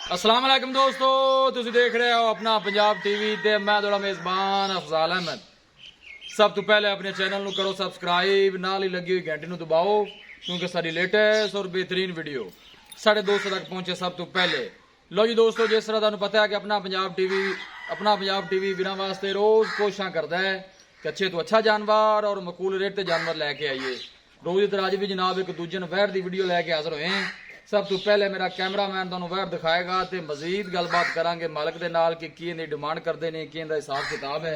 अस्सलाम वालेकुम दोस्तों, तुसीं देख रहे हो अपना पंजाब टीवी ते मैं थोड़ा मेज़बान अफजाल अहमद। सब तो पहले अपने चैनल ਨੂੰ करो सबसक्राइब, नाल ही लगी हुई घंटी ਨੂੰ दबाओ क्योंकि सारी लेटेस्ट और बेहतरीन वीडियो साढ़े दोस्तों तक पहुंचे सब तो पहले। लो जी दोस्तों, जिस तरह तुहानू पता है कि अपना पंजाब टीवी बिना वास्ते रोज़ कोशिशां करता है कि अच्छे तो अच्छा जानवर और मकूल रेट ते जानवर लैके आइए। रोज़ की तरह अज भी जनाब एक दूजे वैर की वीडियो लैके हाजिर होए हैं। सब तो पहले मेरा कैमरामैन तुहानू वैर दिखाएगा तो मजीद गलबात करांगे मालिक दे नाल कि की इहदी डिमांड करते हैं, की इहदा हिसाब किताब है।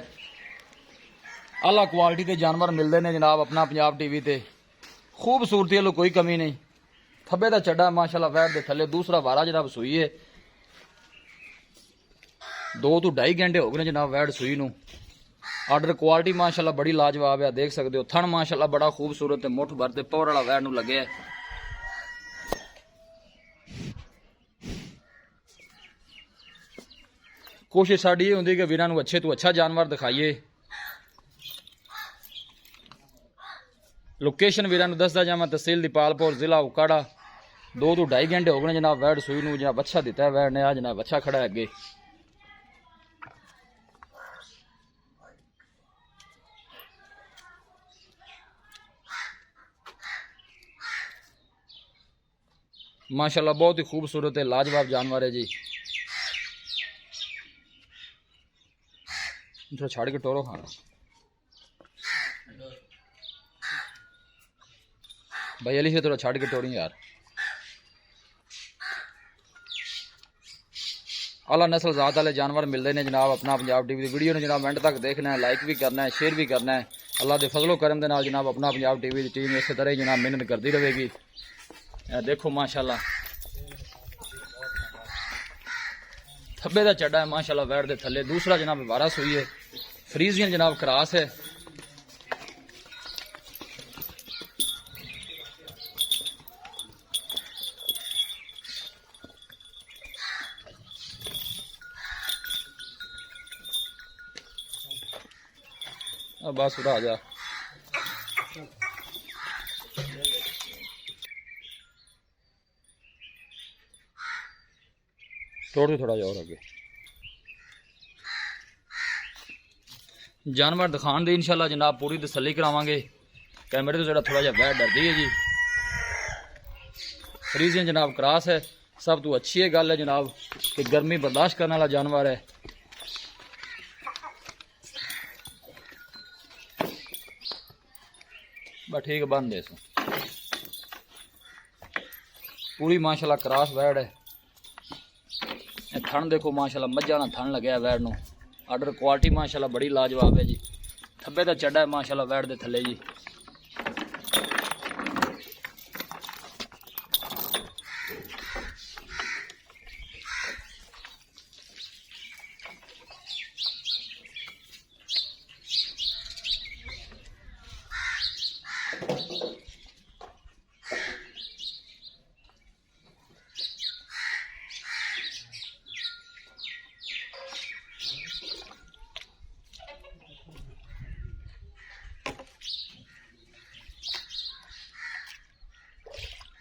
आला क्वालिटी के जानवर मिलते हैं जनाब अपना पंजाब टीवी ते। खूबसूरती वालों कोई कमी नहीं। थब्बे का चड्डा माशाल्लाह वैर दे थले दूसरा वारा जनाब सूई है। 2 तो 2.5 घंटे हो गए जनाब वैर सूई नू। आर्डर क्वालिटी माशाल्लाह बड़ी लाजवाब है, देख सकते हो। थन माशाल्लाह बड़ा खूबसूरत है, मुठ भर ते पौर वाला वैर नू लगे है। कोशिश साड़ी ये होंगी कि वीरां नू अच्छे तो अच्छा जानवर दिखाइए। लोकेशन वीरां नू दसदा जावां, तहसील दीपालपुर, जिला उकाड़ा। 2 तो 2.5 घंटे हो गए जनाब वैर सूई नू। जनाब अच्छा दिता है वैर ने, आ जनाब अच्छा खड़ा है अगे। माशाल्लाह बहुत ही खूबसूरत है, लाजवाब जानवर है जी। थोड़ा छाड़ के टोरो खाना भाई, अली से थोड़ा छाड़ के टोरी यार। आला नस्ल जात वाले जानवर मिलते हैं जनाब अपना पंजाब टीवी की वीडियो ने जनाब एंड तक देखना है, लाइक भी करना है, शेयर भी करना है। अल्लाह के फजलो करम दे नाल जनाब अपना पंजाब टीवी की टीम इस तरह ही जनाब मेहनत करती रहेगी। देखो माशाल्लाह थब्बे का चड्डा है माशाल्लाह वैर दे थले। दूसरा जनाब वारा सूई है, फ्रीजियन जनाब क्रास है। बस उड़ा आ जा। तोड़ दो थोड़ा जा और आगे। जानवर दिखाने दी इंशाल्लाह जनाब पूरी तसल्ली करावांगे। कैमरे तो जरा थोड़ा जा वैर डरदी है जी। फ्रीजियन जनाब क्रास है। सब तो अच्छी है गल है जनाब कि गर्मी बर्दाश्त करने वाला जानवर है। बस ठीक बंद दे पूरी माशाल्लाह क्रास वैड़ है। थन देखो माशाल्लाह मज्जा ना थन लगे वैड़ नू। आर्डर क्वालिटी माशाल्लाह बड़ी लाजवाब है जी। थब्बे का चड्डा है माशाल्लाह वैड़ दे थले जी।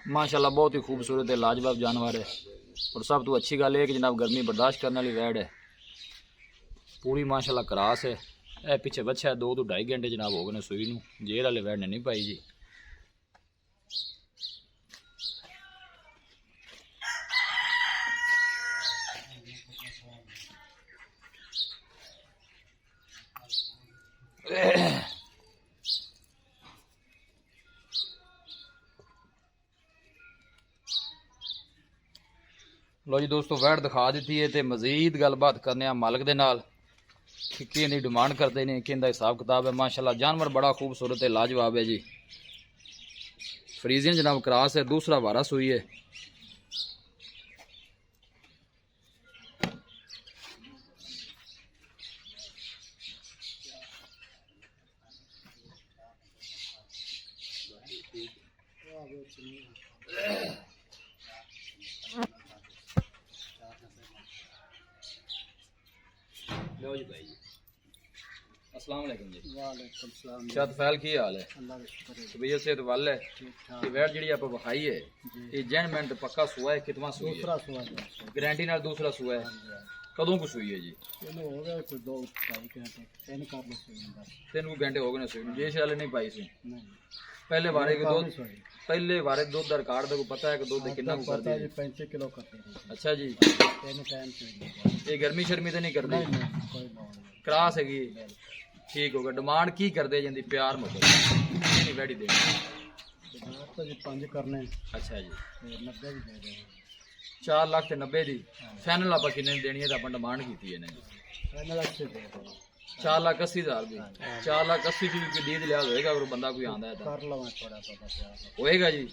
माशाल्लाह बहुत ही खूबसूरत है, लाजवाब जानवर है। और सब तो अच्छी गल है कि जनाब गर्मी बर्दाश्त करने वाली वैड़ है। पूरी माशाल्लाह क्रास है। ए पीछे बच्चा है। 2 तो 2.5 घंटे जनाब हो गए सूई नू। जेर वाले वैड़ ने नहीं पाई जी। लो जी दोस्तों, वैट दिखा दी है तो मजीद गलबात करने मालिक दे नाल कि इहदी डिमांड करते हैं, कि इहदा हिसाब किताब है। माशाल्लाह जानवर बड़ा खूबसूरत है, लाजवाब है जी। फ्रीजियन जनाब क्रास है। दूसरा वारा सूई है। लो जी भाई, अस्सलाम वालेकुम जी। वालेकुम सलाम जी। शाद फैल की हाल है? अल्लाह का शुक्र है। तबीयत सेहत वाल है? ठीक ठाक। ये वैट जी आप विखाई है ये जैन मिनट पक्का सुआ है कितना सुई है? दूसरा सुआ है। गारंटी नाल दूसरा सुआ है। कदों को सुई है जी? ਇਹਨੂੰ ਹੋ ਗਿਆ ਕੋਈ 2-2.5 ਘੰਟੇ ਤਿੰਨ ਕਰ ਲੋ ਸਹੀ ਬਸ 3 घंटे हो गए ने सुई ਨੂੰ ਜੇ ਸ਼ਾਲੇ नहीं पाई सी ਨਹੀਂ पहले बारे के ਕਾਫੀ दूध ਸੋਈ पहले बारे दूध दर काट दे को पता है कि दूध कितना को कर ਪਤਾ दी ਜੀ 35 ਕਿਲੋ ਕਰਦੇ ਨੇ अच्छा जी ਤਿੰਨ ਟਾਈਮ ਚ ये गर्मी शर्मी तो नहीं कर दी ਨਹੀਂ ਨਹੀਂ ਕੋਈ ਲੋੜ ਨਹੀਂ क्रास हैगी ठीक हो गया डिमांड की कर दे जंदी प्यार मोहब्बत नहीं बैठी दे ਬਾਜ਼ਾਰ ਤਾਂ ਜੀ 5 ਕਰਨੇ अच्छा जी ਤੇ 90 ਵੀ ਦੇ ਦੇ 4 ਲੱਖ ਤੇ 90 ਦੀ ਫਾਈਨਲ ਆਪਾਂ ਕਿੰਨੇ ਦੀ ਦੇਣੀ ਹੈ ਤਾਂ ਆਪਾਂ ਡਿਮਾਂਡ ਕੀਤੀ ਹੈ ਨੇ ਇਹਨਾਂ ਅੱਛੇ ਦੇ ਦੋ 4 ਲੱਖ 80 ਹਜ਼ਾਰ ਦੀ 4 ਲੱਖ 80 ਦੀ ਕੋਈ ਡੀਦ ਲਿਆ ਹੋਏਗਾ ਅਗਰ ਬੰਦਾ ਕੋਈ ਆਂਦਾ ਹੈ ਤਾਂ ਕਰ ਲਵਾਂ ਥੋੜਾ ਬਹੁਤਾ ਪਿਆਰ ਹੋਏਗਾ ਜੀ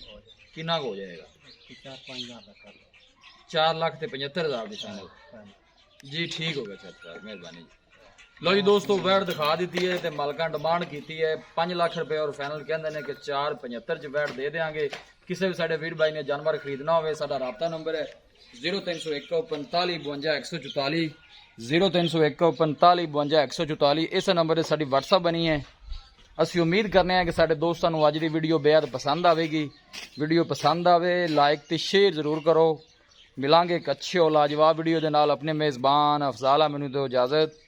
ਕਿੰਨਾ ਕੁ ਹੋ ਜਾਏਗਾ 4-5 ਹਜ਼ਾਰ ਦਾ ਕਰ ਲਓ 4 ਲੱਖ ਤੇ 75 ਹਜ਼ਾਰ ਦੀ ਫਾਈਨਲ ਹਾਂਜੀ। ਜੀ ਠੀਕ ਹੋ ਗਿਆ ਸਰ ਮਿਹਰਬਾਨੀ ਜੀ ਲੋ ਜੀ ਦੋਸਤੋ ਵੈਟ ਦਿਖਾ ਦਿੱਤੀ ਹੈ ਤੇ ਮਾਲਕਾਂ ਡਿਮਾਂਡ ਕੀਤੀ ਹੈ 5 ਲੱਖ ਰੁਪਏ ਔਰ ਫਾਈਨਲ ਕਹਿੰਦੇ ਨੇ ਕਿ 475 ਚ ਵੈਟ ਦੇ ਦੇਾਂਗੇ ਕਿਸੇ ਵੀ ਸਾਡੇ ਵੀਰ ਭਾਈ ਨੇ ਜਾਨਵਰ ਖਰੀਦਣਾ ਹੋਵੇ ਸਾਡਾ ਰਾਬਤਾ ਨੰਬਰ ਹੈ 0301 45 52 144 0301 45 52 144 ਇਸ ਨੰਬਰ ਤੇ ਸਾਡੀ WhatsApp ਬਣੀ ਹੈ ਅਸੀਂ ਉਮੀਦ ਕਰਨੇ ਆ ਕਿ ਸਾਡੇ ਦੋਸਤਾਂ ਨੂੰ ਅੱਜ ਦੀ ਵੀਡੀਓ ਬੇहद ਪਸੰਦ ਆਵੇਗੀ ਵੀਡੀਓ ਪਸੰਦ ਆਵੇ ਲਾਈਕ ਤੇ ਸ਼ੇਅਰ ਜ਼ਰੂਰ ਕਰੋ ਮਿਲਾਂਗੇ ਇੱਕ ਅੱਛੇ ਔਰ ਲਾਜਵਾਬ ਵੀਡੀਓ ਦੇ ਨਾਲ ਆਪਣੇ ਮੇਜ਼ਬਾਨ ਅਫਜ਼ਾਲ ਮੈਨੂੰ ਦਿਓ ਇਜਾਜ਼ਤ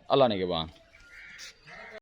ਅੱਲਾ ਨਿਗਹਿਬਾਨ।